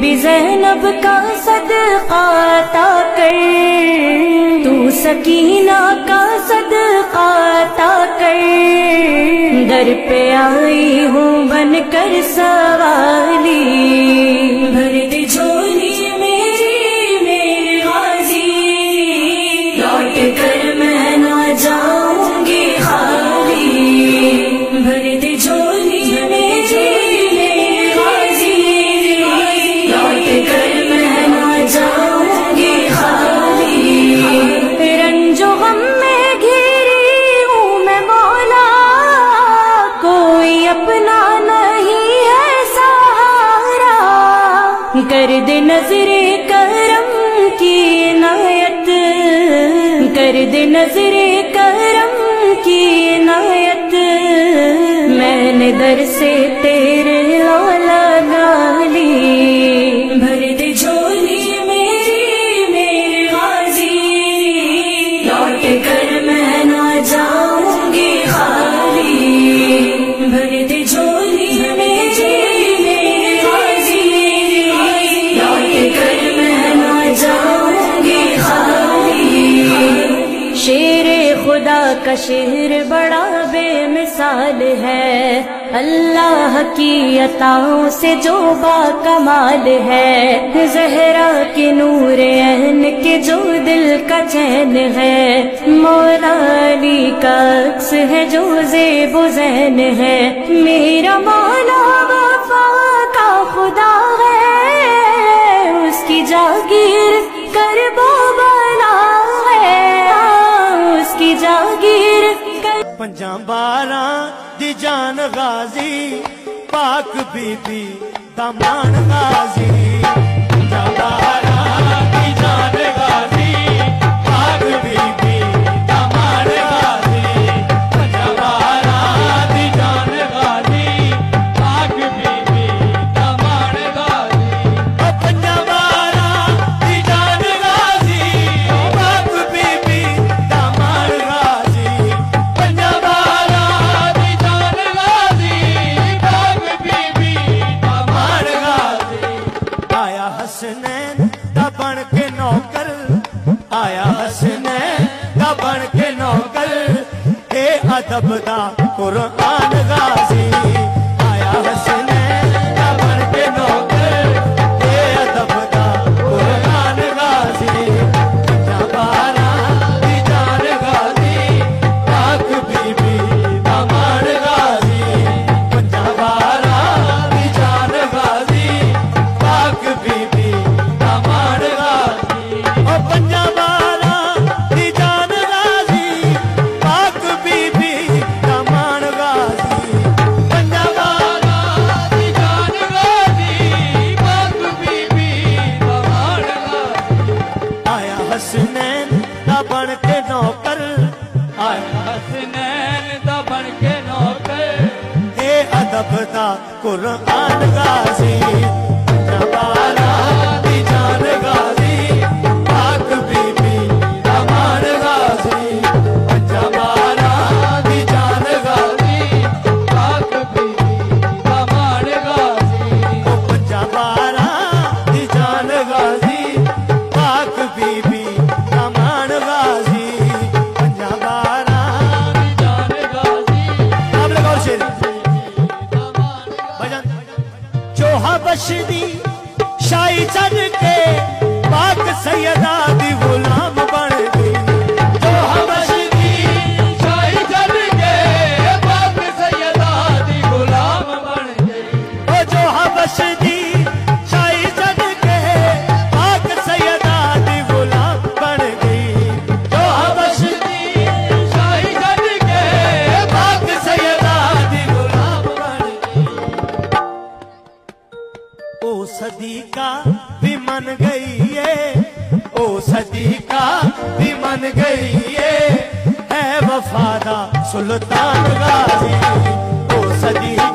be زینب کا صدقہ عطا کر، تو سکینہ کا صدقہ عطا کر، در پہ آئی ہوں بن کر سوالی، بھر دے جھولی میری میرے غازی، لوٹ کر میں نہ جاؤں گی خالی، بھر دے جھولی میری میرے غازی، لوٹ کر میں نہ جاؤں گی خالی، رنج و غم میں گھری ہوں میں مولا، کوئی اپنا نہیں ہے سہارا، کر دے نظر کرم کی عنایت، کر دے نظر کرم کی عنایت، میں نے در سے تیرے لگا لی، بھر دے جھولی میری میرے غازی، لوٹ کر میں نہ جاؤں گی خالی، بھر دے جھولی میری میرے غازی، لوٹ کر میں نہ جاؤں گی خالی، شیر خدا کا شعر بڑا بے مثال ہے، اللہ کی عطاؤں سے جو با کمال ہے، زہرا کے نور عین کے جو دل کا چین ہے، مولا علی کا عکس ہے جو زیب و زین ہے، میرا مولا وفا کا خدا ہے، اس کی جاگیر کربو بلا ہے، اس کی جاگیر پنجاں باراں دی جان غازی، پاک بی بی دامان غازی، پنجاں باراں دی جان غازی، پاک بی بی دامان غازی، پنجاں باراں دی جان غازی، پاک بی بی دامان غازی، پنجاں باراں دی جان غازی، پاک بی بی دامان غازی، حسنین دا بن کے نوکر، آیا حسنین دا بن کے نوکر، اے ادب دا قرآن غازی، آیا حسنین دا بن کے نوکر، اے ادب دا قرآن غازی، پنجاں باراں دی جان غازی، پاک بی بی دامان غازی، پنجاں باراں دی جان غازی، پاک بی بی دامان غازی، او پنجاں باراں دی جان غازی، پاک بی بی دامان غازی، پنجاں باراں دی جان غازی، پاک بی بی دامان غازی، آیا حسنین دا بن کے نوکر، آیا حسنین دا بن کے نوکر، اے ادب دا قرآن غازی، پنجاں باراں دی جان غازی، پاک بی بی دامان غازی، پنجاں باراں دی جان غازی، پاک بی بی دامان غازی، او پنجاں باراں دی جان غازی، پاک بی بی دامان غازی، پنجاں باراں دی جان غازی، آپ لوگ اور شیر بھجن، جو حبش دی شاہی چڑھ کے پاک سیدہ دی غلام بن گئی، جو حبش دی شاہی چڑھ کے پاک سیدہ دی غلام بن گئی، او جو حبش دی شاہی چڑھ کے پاک سیدہ دی غلام بن گئی، جو حبش دی شاہی چڑھ کے پاک سیدہ دی غلام بن گئی، او صدیقہ بھی من گئی ہے، او صدیقہ بھی من گئی ہے وفادہ سلطان غازی، او صدیقہ